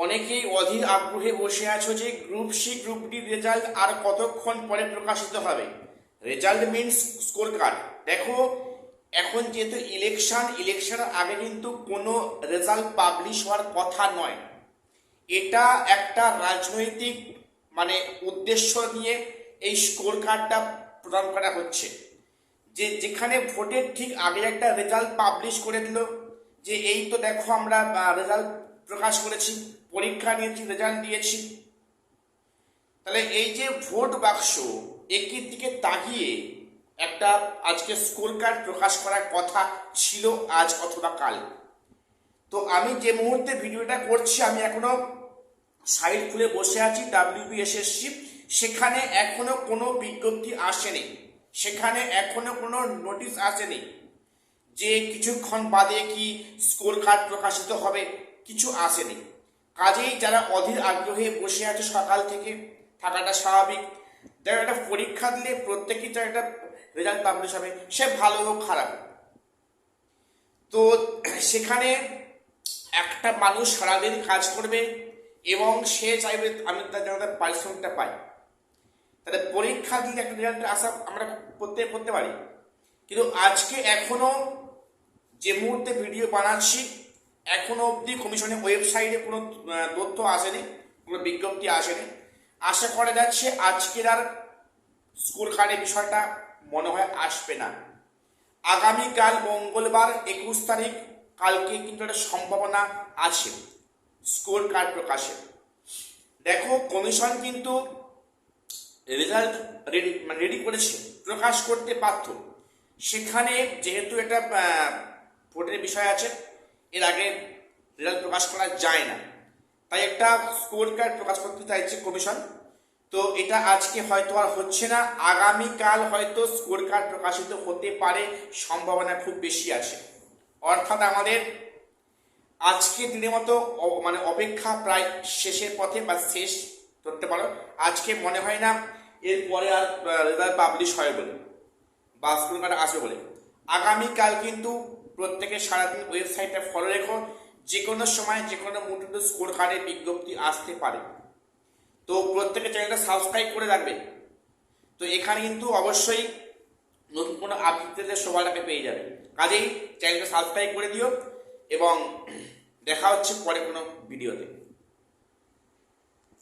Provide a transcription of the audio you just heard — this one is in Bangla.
অনেকেই অধীর আগ্রহে বসে আছো যে group C group D result আর কতক্ষণ পরে প্রকাশিত হবে। Result means score card. দেখো, এখন যেহেতু ইলেকশনের আগে কিন্তু কোনো রেজাল্ট পাবলিশ হওয়ার কথা নয়। এটা একটা রাজনৈতিক উদ্দেশ্য নিয়ে এই স্কোর কার্ডটা প্রদান করা হচ্ছে। যেখানে ভোটের ঠিক আগে একটা রেজাল্ট পাবলিশ করে দিল যে এই তো দেখো আমরা রেজাল্ট প্রকাশ করেছি, পরীক্ষা নিয়েছি, রেজাল্ট দিয়েছি। তাহলে এই যে ভোট বাক্স একই দিকে তাকিয়ে একটা আজকে স্কোর কার্ড প্রকাশ করার কথা ছিল আজ অথবা কাল। তো আমি যে মুহূর্তে ভিডিওটা করছি আমি এখনো সাইট খুলে বসে আছি WBSSC, সেখানে এখনো কোনো বিজ্ঞপ্তি আসেনি, সেখানে এখনো কোনো নোটিশ আসেনি যে কিছুক্ষণ বাদে কি স্কোর কার্ড প্রকাশিত হবে, কিছু আসেনি। কাজেই যারা অধীর আগ্রহে বসে আছে সকাল থেকে থাকাটা স্বাভাবিক। যারা একটা পরীক্ষা দিলে প্রত্যেকেই যারা একটা রেজাল্ট পাবলিশ হবে, সে ভালো হোক খারাপ। তো সেখানে একটা মানুষ সারাদিন কাজ করবে এবং সে চাইবে আমি তার পারিশ্রমিকটা পাই। তাহলে পরীক্ষা দিলে একটা রেজাল্ট আসা আমরা করতে পারি। কিন্তু আজকে এখনো যে মুহূর্তে ভিডিও বানাচ্ছি এখনো অবধি কমিশনের ওয়েবসাইটে কোনো তথ্য আসেনি, কোনো বিজ্ঞপ্তি আসেনি। আশা করা যাচ্ছে আজকের আর স্কোর কার্ডের বিষয়টা মনে হয় আসবে না। আগামীকাল মঙ্গলবার 21 তারিখ, কালকে কিন্তু একটা সম্ভাবনা আছে স্কোর কার্ড প্রকাশের। দেখো, কমিশন কিন্তু রেজাল্ট রেডি করেছে, প্রকাশ করতে পারত। সেখানে যেহেতু এটা ভোটের বিষয় আছে, এর আগে রেজাল্ট প্রকাশ করা যায় না, তাই একটা স্কোর কার্ড প্রকাশ করতে চাইছে কমিশন। তো এটা আজকে হয়তো আর হচ্ছে না, আগামীকাল হয়তো স্কোর কার্ড প্রকাশিত হতে পারে, সম্ভাবনা খুব বেশি আছে। অর্থাৎ আমাদের আজকে দিনের মতো অপেক্ষা প্রায় শেষের পথে বা শেষ ধরতে পারো। আজকে মনে হয় না এরপরে আর রেজাল্ট পাবলিশ হয় বলে বা স্কোর কার্ড আসবে বলে। আগামীকাল কিন্তু প্রত্যেকে সারাদিন ওয়েবসাইটটা ফলো রেখো, যে কোনো সময় যে কোনো মুহূর্তে স্কোর কার্ডের বিজ্ঞপ্তি আসতে পারে। তো প্রত্যেকে চ্যানেলটা সাবস্ক্রাইব করে রাখবে। তো এখানে কিন্তু অবশ্যই নতুন কোনো আপডেটের সবার আগে পেয়ে যাবে। কাজেই চ্যানেলটা সাবস্ক্রাইব করে দিও এবং দেখা হচ্ছে পরে কোনো ভিডিওতে।